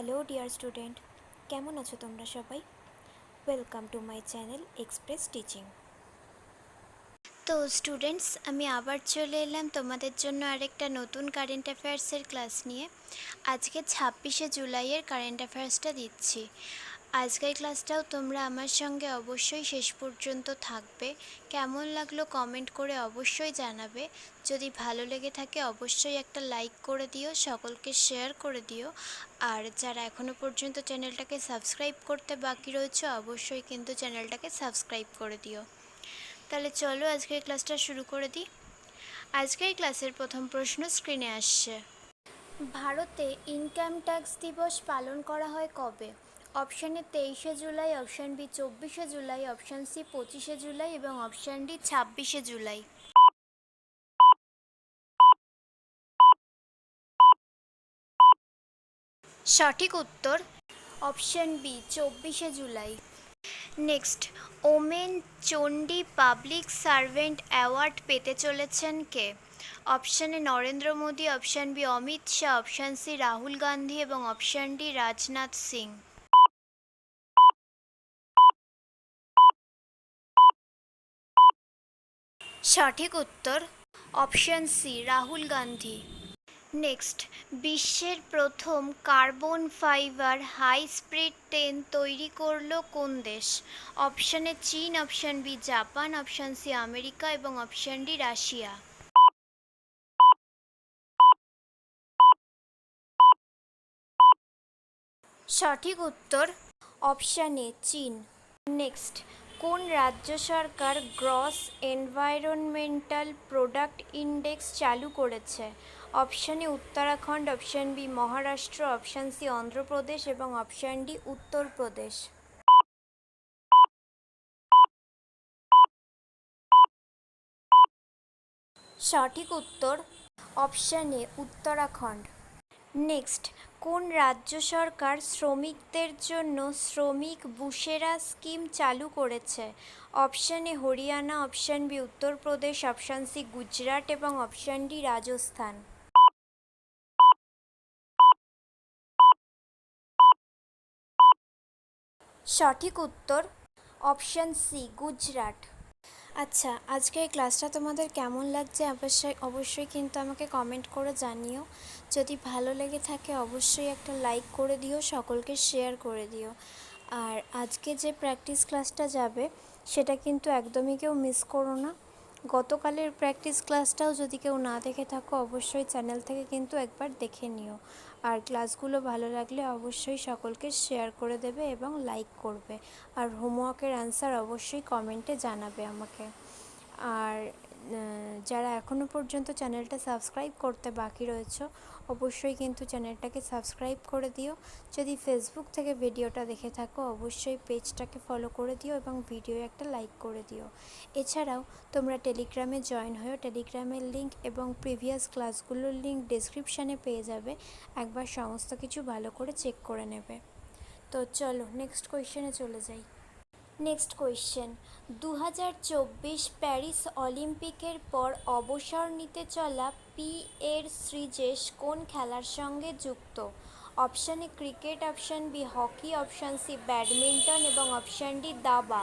Hello dear student, কেমন আছো তোমরা সবাই? Welcome to my channel express teaching. তো স্টুডেন্টস, আমি আবার চলে এলাম তোমাদের জন্য আরেকটা নতুন কারেন্ট অ্যাফেয়ার্সের ক্লাস নিয়ে। আজকে 26শে জুলাইয়ের কারেন্ট অ্যাফেয়ার্সটা দিচ্ছি। আজকের ক্লাসটাও তোমরা আমার সঙ্গে অবশ্যই শেষ পর্যন্ত থাকবে। কেমন লাগলো কমেন্ট করে অবশ্যই জানাবে। যদি ভালো লেগে থাকে অবশ্যই একটা লাইক করে দিও, সকলকে শেয়ার করে দিও। আর যারা এখনও পর্যন্ত চ্যানেলটাকে সাবস্ক্রাইব করতে বাকি রয়েছে অবশ্যই কিন্তু চ্যানেলটাকে সাবস্ক্রাইব করে দিও। তাহলে চলো আজকের ক্লাসটা শুরু করে দিই। আজকের ক্লাসের প্রথম প্রশ্ন স্ক্রিনে আসছে। ভারতে ইনকাম ট্যাক্স দিবস পালন করা হয় কবে? অপশান এ 23শে জুলাই, অপশান বি 24শে জুলাই, অপশান সি 25শে জুলাই এবং অপশান ডি 26শে জুলাই। সঠিক উত্তর অপশান বি 24শে জুলাই। নেক্সট, ওমেন চণ্ডী পাবলিক সার্ভেন্ট অ্যাওয়ার্ড পেতে চলেছেন কে? অপশান এ Narendra Modi, option B Amit Shah, option C Rahul Gandhi এবং অপশান ডি রাজনাথ সিং। সঠিক উত্তর option C Rahul Gandhi. Next, বিশ্বের প্রথম carbon fibre high speed train তৈরি করলো কোন দেশ? অপশান এ চীন, option B Japan, option C America এবং অপশান ডি রাশিয়া। সঠিক উত্তর অপশান এ চীন। নেক্সট, কোন রাজ্য সরকার গ্রস এনভায়রনমেন্টাল প্রোডাক্ট ইন্ডেক্স চালু করেছে? Option A Uttarakhand, option B Maharashtra, option C Andhra Pradesh এবং অপশান ডি উত্তরপ্রদেশ। সঠিক উত্তর অপশান এ উত্তরাখণ্ড। নেক্সট, কোন রাজ্য সরকার শ্রমিকদের জন্য শ্রমিক বুশেরা স্কিম চালু করেছে? Option A Haryana, option B Uttar Pradesh, option C Gujarat এবং অপশান ডি রাজস্থান। সঠিক উত্তর অপশান সি গুজরাট। আচ্ছা, আজকের ক্লাসটা তোমাদের কেমন লাগছে অবশ্যই কিন্তু আমাকে কমেন্ট করে জানিও। যদি ভালো লেগে থাকে অবশ্যই একটা লাইক করে দিও, সকলকে শেয়ার করে দিও। আর আজকে যে প্র্যাকটিস ক্লাসটা যাবে সেটা কিন্তু একদমই কেউ মিস করো না। গতকালের প্র্যাকটিস ক্লাসটাও যদি কেউ না দেখে থাকো অবশ্যই চ্যানেল থেকে কিন্তু একবার দেখে নিও। আর ক্লাসগুলো ভালো লাগলে অবশ্যই সকলকে শেয়ার করে দেবে এবং লাইক করবে। আর হোমওয়ার্কের অ্যান্সার অবশ্যই কমেন্টে জানাবে আমাকে। আর যারা এখনও পর্যন্ত চ্যানেলটা সাবস্ক্রাইব করতে বাকি রয়েছে অবশ্যই কিন্তু চ্যানেলটাকে সাবস্ক্রাইব করে দিও। যদি ফেসবুক থেকে ভিডিওটা দেখে থাকো অবশ্যই পেজটাকে ফলো করে দিও এবং ভিডিও একটা লাইক করে দিও। এছাড়াও তোমরা টেলিগ্রামে জয়েন হয়েও টেলিগ্রামের লিঙ্ক এবং প্রিভিয়াস ক্লাসগুলোর লিঙ্ক ডেসক্রিপশানে পেয়ে যাবে। একবার সমস্ত কিছু ভালো করে চেক করে নেবে। তো চলো নেক্সট কোয়েশ্চেনে চলে যাই। নেক্সট কোয়েশ্চেন, 2024 প্যারিস অলিম্পিকের পর অবসর নিতে চলা পি এর শ্রীজেশ কোন খেলার সঙ্গে যুক্ত? Option A cricket, option B hockey, option C badminton এবং অপশান ডি দাবা।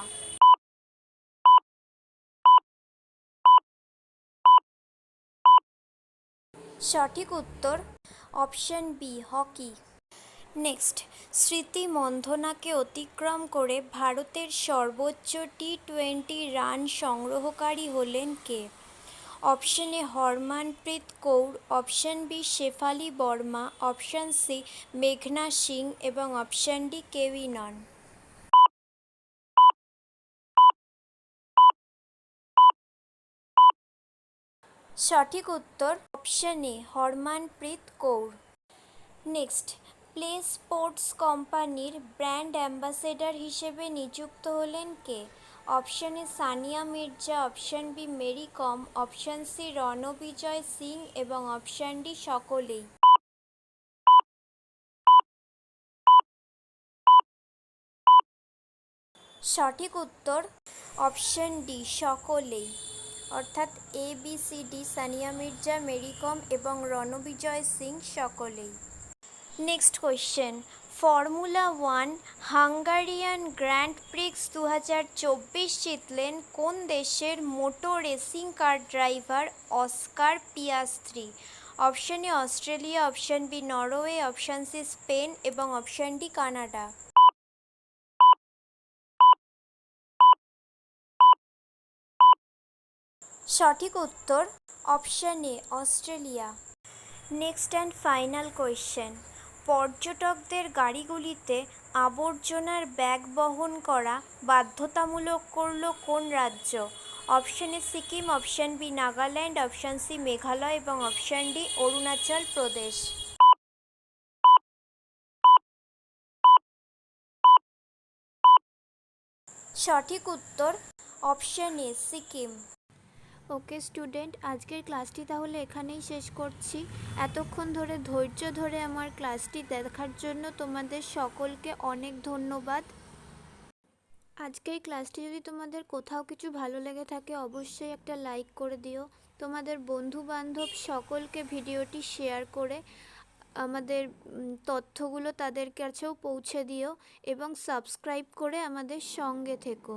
সঠিক উত্তর অপশান বি হকি। নেক্সট, স্মৃতি মন্ধনাকে অতিক্রম করে ভারতের সর্বোচ্চ টি-20 রান সংগ্রহকারী হলেন কে? Option A Harmanpreet Kaur, option B Shafali Verma, option C মেঘনা সিং এবং অপশান ডি কেউই নন। সঠিক উত্তর option A Harmanpreet Kaur. Next, play sports কোম্পানির ব্র্যান্ড অ্যাম্বাসেডর হিসেবে নিযুক্ত হলেন কে? Option A Sania Mirza, option B Mary Kom, option C Ranvijay Singh এবং অপশান ডি সকলেই। সঠিক উত্তর অপশান ডি সকলেই, অর্থাৎ ABCD সানিয়া মির্জা, মেরি কম এবং রণবিজয় সিং সকলেই। Next question, formula 1 Hungarian grand prix 2024 জিতলেন কোন দেশের moto racing car driver Oscar Piastri? Option A Australia, option B Norway, option C Spain এবং অপশন ডি কানাডা। সঠিক উত্তর option A Australia. Next and final question, পর্যটকদের গাড়িগুলিতে আবর্জনার bag বহন করা বাধ্যতামূলক করল কোন রাজ্য? Option A Sikkim, option B Nagaland, option C Meghalaya এবং অপশন ডি অরুণাচল প্রদেশ। সঠিক উত্তর option A Sikkim. Okay student, আজকের ক্লাসটি তাহলে এখানেই শেষ করছি। এতক্ষণ ধরে ধৈর্য ধরে আমার ক্লাসটি দেখার জন্য তোমাদের সকলকে অনেক ধন্যবাদ। আজকের ক্লাসটি যদি তোমাদের কোথাও কিছু ভালো লেগে থাকে অবশ্যই একটা লাইক করে দিও। তোমাদের বন্ধু বান্ধব সকলকে ভিডিওটি শেয়ার করে আমাদের তথ্যগুলো তাদের কাছেও পৌঁছে দিও এবং সাবস্ক্রাইব করে আমাদের সঙ্গে থেকো।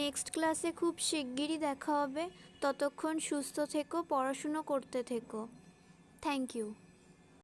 নেক্সট ক্লাসে খুব শিগগিরই দেখা হবে। ততক্ষণ সুস্থ থেকো, পড়াশুনো করতে থেকো। Thank you.